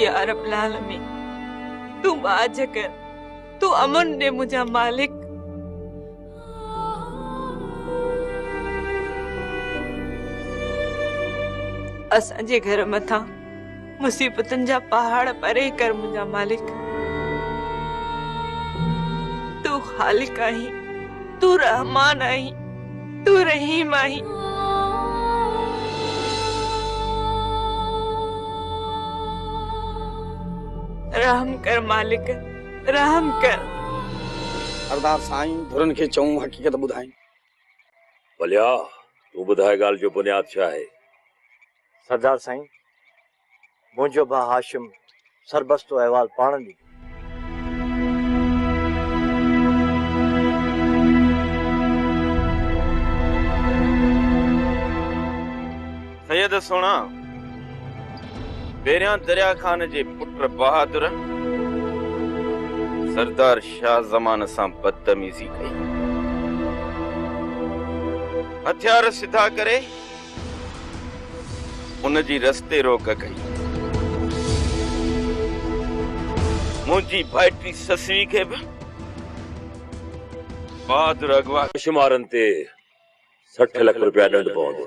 या रब आलमीन तू बाज कर, तू अमन दे मुझा मालिक। असांजे घर मथा मुसीबतन जा पहाड़ परे कर मुझा मालिक। तू खालिक आही, तू रहमान आही, तू रहीम आही। रहम कर मालिक, रहम कर। सरदार साईं धुरन के चऊं हकीकत बुधाई। भलिया तू बुधाए गाल जो बुनियाद छा है। सरदार साईं मुझो भा हाशिम सरबस्तो अहवाल पाण दी। सैयद सोना बेरिया दरिया खान जे पुत्र बहादुर सरदार शाह जमान सां बदतमीजी कई, हथियार सिधा करे उन जी रस्ते रोक कई। मुंहिंजी भाइटी ससवी खे भी बहादुर अगवा शुमारन ते 60 लाख रुपया दंड पवंदो।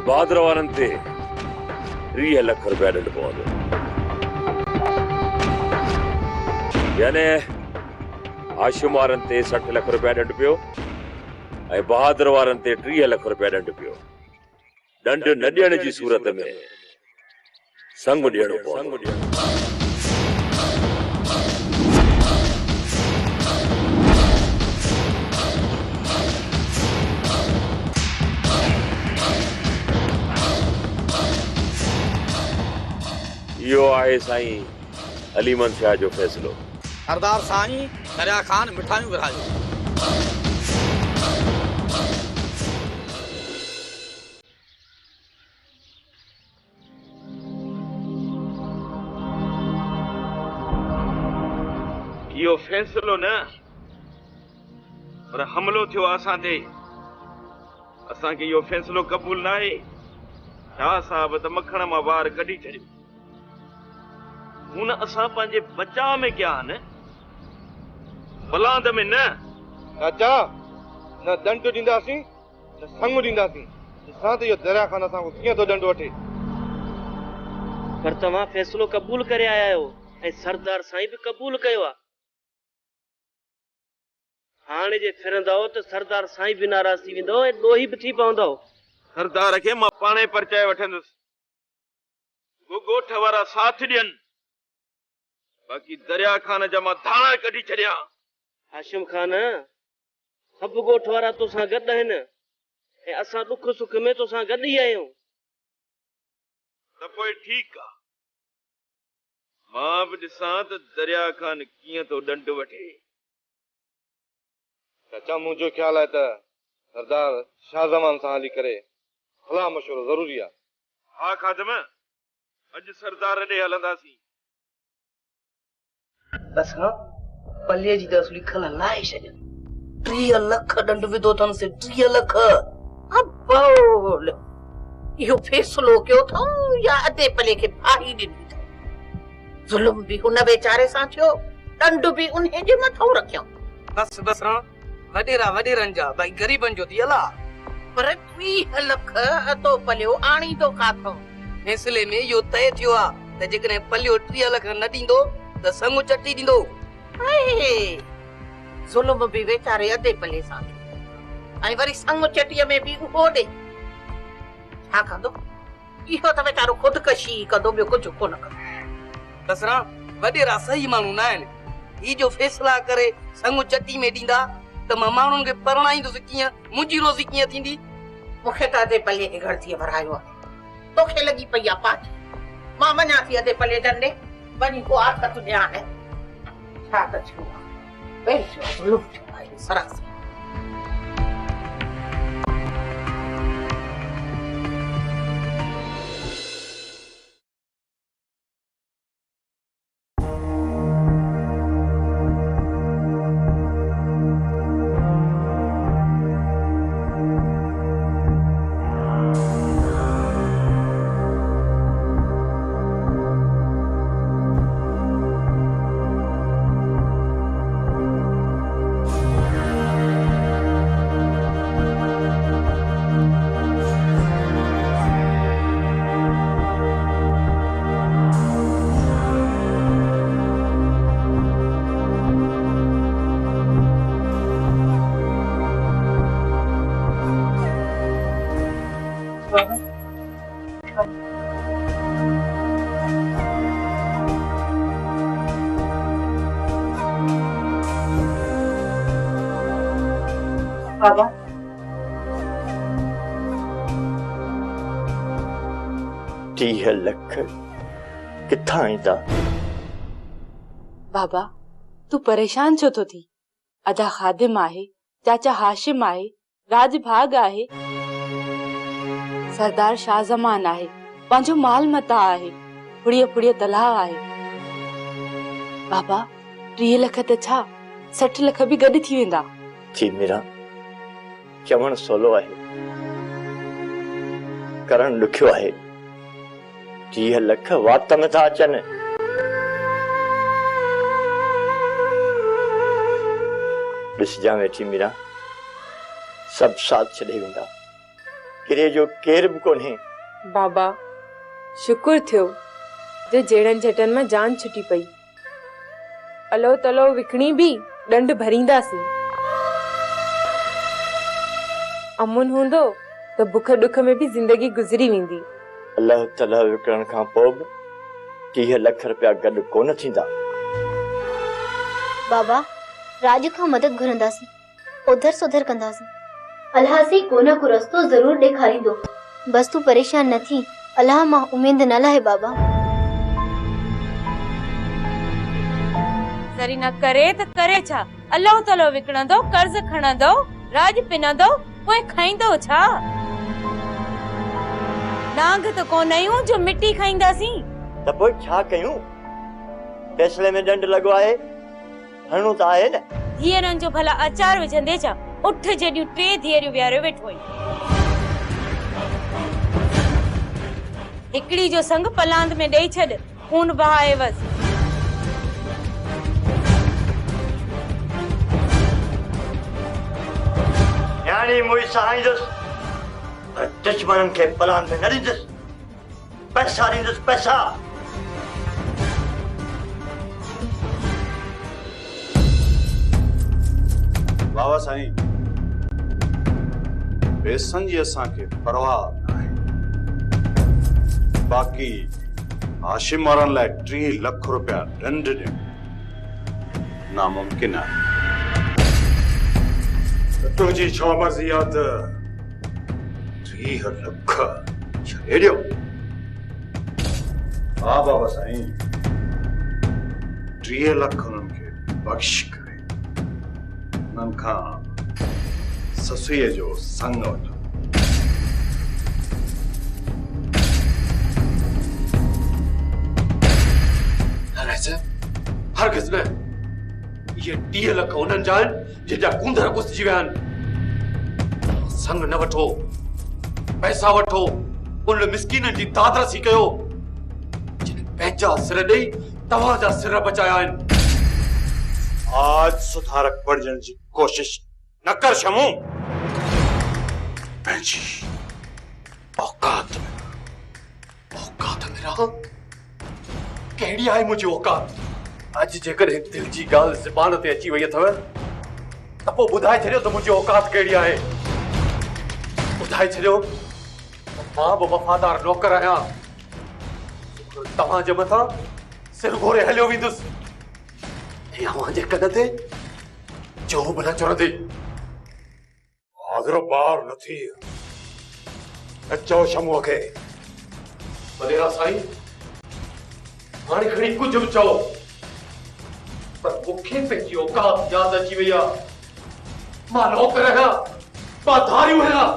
बहादुर वारन ते 30 लाख रुपया दंड पवंदो। यानी हाशिम वारन ते 60 लाख रुपया दंड पियो ऐं बहादुर वारन ते 30 लाख रुपया दंड पियो। दंड न ॾियण जी सूरत में संग ॾियणो पवंदो। यो आहे साईं अलीमन शाह जो फैसलो। सरदार साईं दरिया खान मिठाइयूं विरायो। यो फैसलो न पर हमलो थियो असां ते। असां के यो फैसलो कबूल ना है। शाह साहब त मखण मां वार कढी छॾियो। हुन असां पंहिंजे बचाव में कया न, बलांद में न। चाचा न दंड ॾींदासीं न संग ॾींदासीं। ॾिसां त इहो दरिया खान असां कीअं थो दंड वठे। पर तव्हां फैसलो कबूल करे आया आहियो ऐं सरदार साईं भी कबूल कयो आहे। हाणे जे फिरंदव त सरदार साईं भी नाराज़ थी वेंदो ऐं ॾोही भी थी पवंदो। सरदार खे मां पाणे परचाए वठंदुसि। ॻोठ वारा साथ ॾियनि, बाक़ी दरिया खान जा मां धाणा कढी छॾिया। हाशिम खान सभु ॻोठ वारा तोसां गॾु आहिनि ऐं असां दुख सुख में तोसां गॾु ई आहियूं। त पोइ ठीकु आहे, मां बि ॾिसां त दरिया खान कीअं थो दंड वठे। चाचा मुंहिंजो ख्याल आहे त सरदार शाह जमान सां हली करे सलाह मशवरो ज़रूरी आहे। हा खादम, अॼु सरदार ॾे हलंदासीं। बस हाँ पल्ले जी दस लिखल लाए छॾियो। 30 लाख दंड विधो अथनि से 30 लाख। अब बोल इहो फैसलो कयो अथऊं या अधे पले खे फाही ॾिनी अथऊं। ज़ुल्म भी हुन वेचारे सां थियो, दंड भी उन्हे जे मथां रखियो। बस बस हाँ वॾेरनि जा भाई गरीबन जो दियल आहे। पर 30 लाख अधो पलियो आणी तो काथो। फैसले में इहो तय थियो आहे त जेकॾहिं पलियो 30 लाख न ॾींदो त संग चटी ॾींदो। ज़ुल्म भी वेचारे अधे पले सां ऐं वरी संग चटीअ में भी उहो ॾे। छा कंदो? इहो त वेचारो खुदकशी कंदो, ॿियो कुझु कोन कंदो। बसरा वॾेरा सही माण्हू न आहिनि। ही जो फैसला करे संग चटी में ॾींदा त मां माण्हुनि खे परणाईंदुसि कीअं, मुंहिंजी रोज़ी कीअं थींदी। मूंखे त अधे पले खे घड़तीअ भरायो आहे। तोखे लॻी पई आहे पाटी। मां वञा थी अधे पले ॾंडे वञी को आख़त ध्यान है। छा त थियो आहे पंहिंजो लुट आहे सरासर। बाबा, 30 लख किथां ईंदा? बाबा, तू परेशान छो तो थी? अदा खादिम आहे, चाचा हाशिम आहे, राज भाग आहे, सरदार शाहजमान आहे, पंहिंजो माल मता आहे, फुड़िय फुड़िय तलाह आहे। बाबा, 30 लख त छा 60 लख भी गॾु थी वेंदा। थी मीरा, चवण सोलो आहे, करण ॾुखियो आहे। 30 लख वात में था अचनि। ॾिसजां वेठी मीरा, सब साथ छॾे वेंदा, किरे जो केर बि कोन्हे। बाबा, शुक्र थियो जो जहिड़नि झटनि मां जान छुटी पई। अलो तलो विकणी भी ॾंड भरींदासीं। अमुन हूंदो त बुख ॾुख में भी जिंदगी गुज़री वेंदी। अल्लाह तला विकरण खां पोइ बि 30 लख रुपया गॾु कोन थींदा। बाबा, राज खां मदद घुरंदासीं, उधर सुधर कंदासीं। अल्लाह से कोना को रस्तो जरूर ॾेखारींदो। बस तू परेशान न थी, अल्लाह मां उम्मीद न लाहे। बाबा सरी न करे त करे छा? अल्लाह ताला विकणंदो, कर्ज खणंदो, राज पिनंदो, पोइ खाईंदो छा? नांग त कोन आहियूं जो मिट्टी खाईंदासीं। त पोइ छा कयूं? फैसले में ॾंड लॻो आहे, हणो त आहे न। धीअरनि जो भला अचार विझंदे छा? उठ जॾहिं 3 धीअरियूं विहारे वेठो हुई। हिकड़ी जो संग पलांद में ॾेई छॾ, खून बहाए वस। यानी मुई सहाईंदुसि, पर दुश्मननि खे पलांद में न ॾींदुसि। पैसा ॾींदुसि, पैसा। बाबा साईं, पैसनि जी असांखे परवाह न आहे, बाक़ी हाशिम वारनि लाइ 30 लख रुपया ॾंड ॾियणु नामुमकिन आहे। तुंहिंजी छा मर्ज़ी आहे त 30 लख छॾे ॾियो? हा बाबा साईं, 30 लख उन्हनि खे बख़्श करे उन्हनि खां ससुईअ जो संग वठो। हरगिज़ न। ये 30 लख उन्हनि जा आहिनि जंहिंजा कुंदर घुसिजी विया आहिनि। संग न वठो, पैसा वठो, उन मिस्कीननि जी दादरसी कयो जिन पंहिंजा सिर ॾेई तव्हांजा सिर बचाया आहिनि। आज सुधारक बणजण जी कोशिश न कर शमू। पंहिंजी औकात में रहो। कहिड़ी आहे मुंहिंजी औकात? अॼु जेकॾहिं दिल जी ॻाल्हि ज़बान ते अची वई अथव त पोइ ॿुधाए छॾियो त मुंहिंजी औकात कहिड़ी आहे। ॿुधाए छॾियो त मां बि वफ़ादार नौकर आहियां। तव्हांजे मथां सिर घोरे हलियो वेंदुसि ऐं अव्हांजे कन ते जो बि न चुरंदी। आगरो बार न थी चओ शमूअ खे। वॾेरा साईं, हाणे खणी कुझु बि चओ, पर मूंखे पंहिंजी औकात यादि अची वई आहे। मां नौकर आहियां, मां धारियूं आहियां।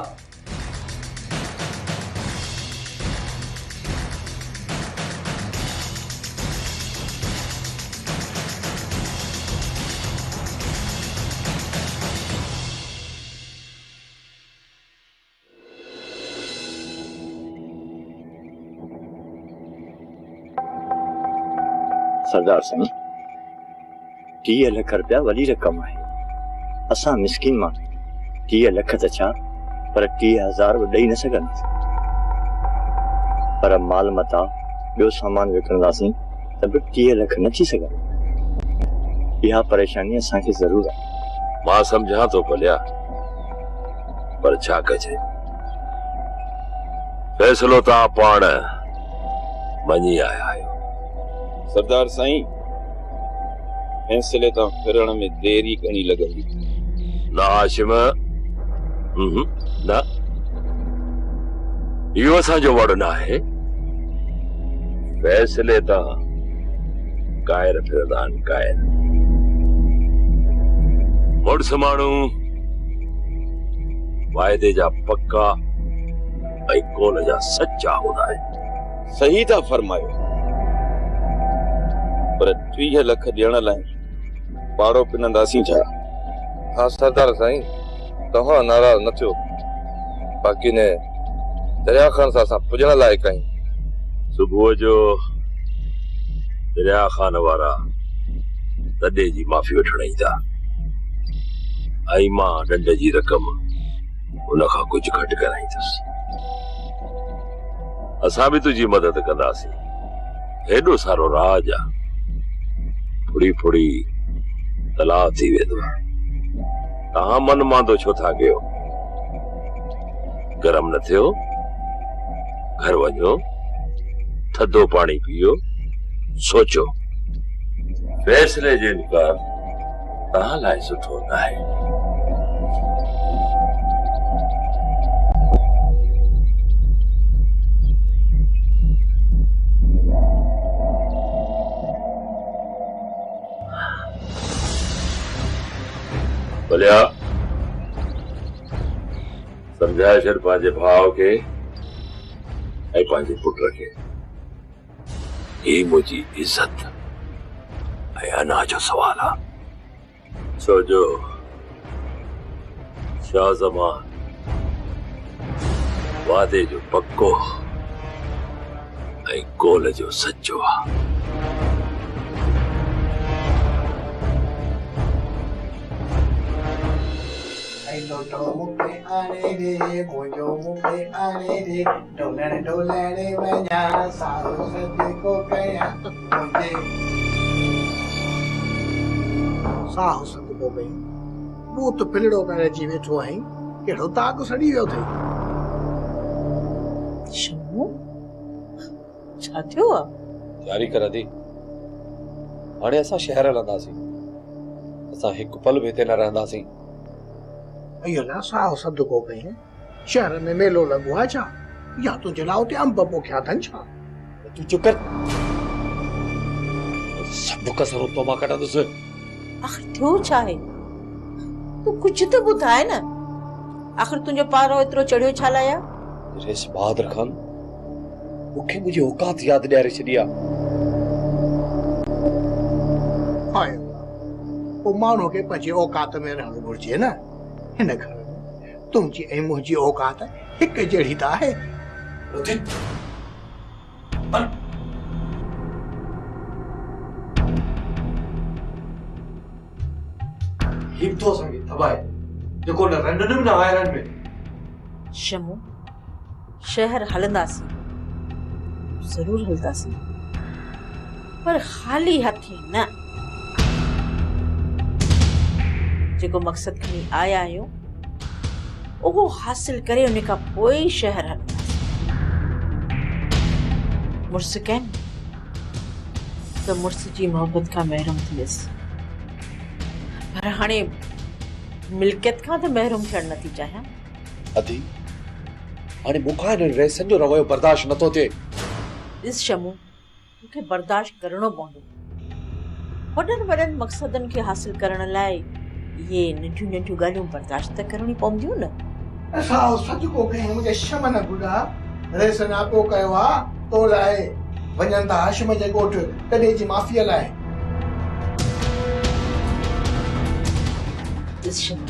सरदार साईं, 30 लख रुपया वॾी रक़म आहे। असां मिस्किन माण्हू 30 लख त छा, पर 30,000 बि ॾेई न सघंदासीं। पर माल मता ॿियो सामान विकिणंदासीं त बि 30 लख न थी सघंदा। इहा परेशानी असांखे ज़रूर आहे। मां सम्झां थो भलिया, पर छा कजे? फैसलो तव्हां पाण मञी आया आहियो। सरदार साईं, फैसले तां फिरण में देरी घणी लॻंदी। न हाशिम, न, इहो असांजो वड़ न आहे। फैसले तां कायर फिरंदा आहिनि, कायर। मुड़ुस माण्हू वाइदे जा पक्का ऐं कोल जा सच्चा हूंदा आहिनि। सही था फरमायो, पर 30 लख ॾियण लाइ पाड़ो पिनंदासीं छा? हाँ सरदार साईं, तव्हां नाराज़ न थियो। बाक़ी ने दरिया खान सां असां पुॼण लाइक़ आहियूं। सुबुह जो दरिया खान वारा दॾे जी माफ़ी वठण ईंदा, ऐं मां ॾंड जी रक़म उनखां कुझु घटि कराईंदुसि। असां बि तुंहिंजी मदद कंदासीं। हेॾो सारो राज आहे, फुड़ी फुड़ी तलाउ थी वेंदो। तव्हां मन मांदो छो था कयो? गरम न थियो, घर वञो, थधो पाणी पियो, सोचो। फैसले जो इनकार तव्हां लाइ सुठो न आहे। भलिया समझाए छॾ पंहिंजे भाउ खे ऐं पंहिंजे पुट खे। ही मुंहिंजी इज़त ऐं अना जो सवाल आहे। छो जो शाह ज़मान वादे जो पक्को ऐं कोल जो सच्चो आहे। लोटो मुखे आने दे, मोजो मुखे आने दे, डोलर डोलर वञा सारो सदको कया मुझे। साहो सदको कई तूं त फिलड़ो करे अची वेठो आहीं। कहिड़ो ताक सड़ी वियो अथई? शमू, छा थियो आहे? जारी कर दी। हाणे असां शहर हलंदासीं। असां हिकु पल बि हिते न रहंदासीं। अला साहो सदको कई। शहर में मेलो लॻो आहे छा? या तुंहिंजे लाइ उते अंब पोखिया अथनि छा? तूं चुप कर। सभु कसर तोबा कढंदुसि। आखिर थियो छा आहे? तूं कुझु त ॿुधाए न। आखिर तुंहिंजो पारो एतिरो चढ़ियो छा लाइ आहे? रेस बहादुर खान मूंखे मुंहिंजी औकात यादि ॾियारे छॾी आहे। हाय पोइ माण्हू खे पंहिंजी औकात में रहणु घुरिजे न। हिन घर में तुंहिंजी ऐं मुंहिंजी औकात हिकु जहिड़ी त आहे। हिमथो संगी तबाए जेको न रंडन में न आयरन में। शमू, शहर हलंदासीं, जरूर हलंदासीं, पर खाली हथी न। जेको मकसद खणी आया आहियूं उहो हासिल करे उन खां पोइ शहर हलंदासीं। मुड़ुस कनि त मुड़ुस जी मोहबत खां महरूम थियसि, पर हाणे मिल्कियत खां त महरूम थियण नथी चाहियां। अदी हाणे मूंखां हिन रेसन जो रवैयो बर्दाश्त नथो थिए। ॾिस शमू, मूंखे बर्दाश्त करणो पवंदो। वॾनि वॾनि मक़सदनि खे हासिल करण लाइ ये नंढियूं नंढियूं ॻाल्हियूं बर्दाश्त त करणी पवंदियूं न। असां सदको कयूं मुंहिंजे शम न गुॾा। रेस नाको कयो आहे तो लाइ। वञनि था हाशिम जे ॻोठ तॾहिं जी माफ़ीअ लाइ। ॾिस शमू,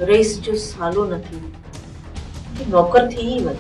रेस जो सालो न थियो, नौकर थी वञ।